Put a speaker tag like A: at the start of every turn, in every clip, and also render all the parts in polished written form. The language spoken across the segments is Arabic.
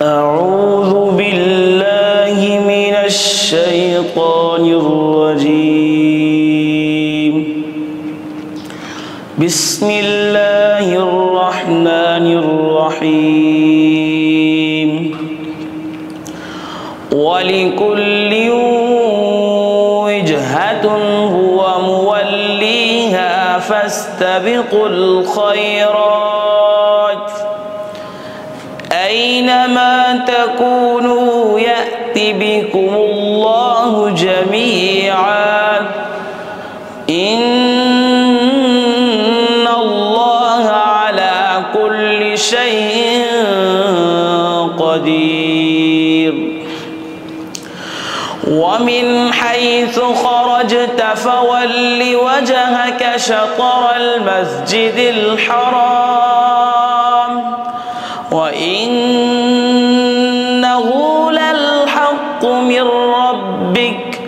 A: أعوذ بالله من الشيطان الرجيم. بسم الله الرحمن الرحيم. ولكل وجهة هو موليها فاستبقوا الخيرات أينما تكونوا يأت بكم الله جميعا إن الله على كل شيء قدير. ومن حيث خرجت فول وجهك شطر المسجد الحرام وإنه للحق من ربك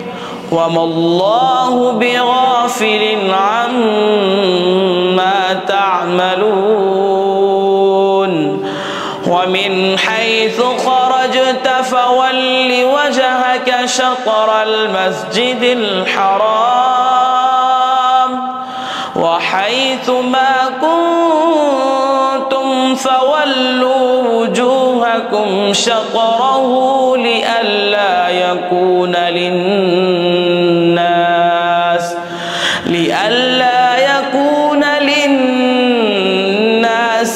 A: وما الله بغافل عما تعملون. ومن حيث خرجت فول وجهك شطر المسجد الحرام وحيث ما كنتم فولوا وجوهكم شطره لئلا يكون للناس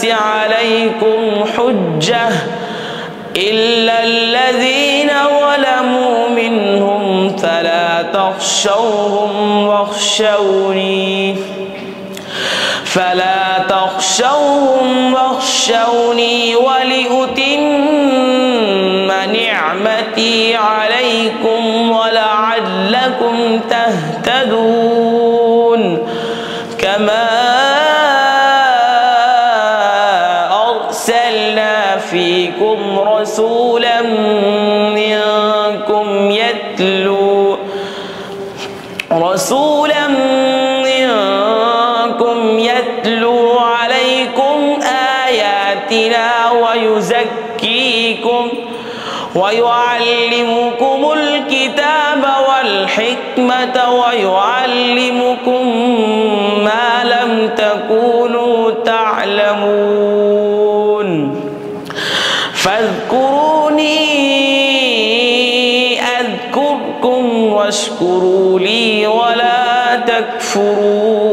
A: عليكم حجة إلا الذين ظلموا منهم فلا تخشوهم واخشوني ولأتم نعمتي عليكم ولعلكم تهتدون. كما أرسلنا فيكم رسولا منكم يتلو عليكم آياتنا ويعلمكم الكتاب والحكمة ويعلمكم ما لم تكونوا تعلمون. فاذكروني أذكركم واشكروا لي ولا تكفرون.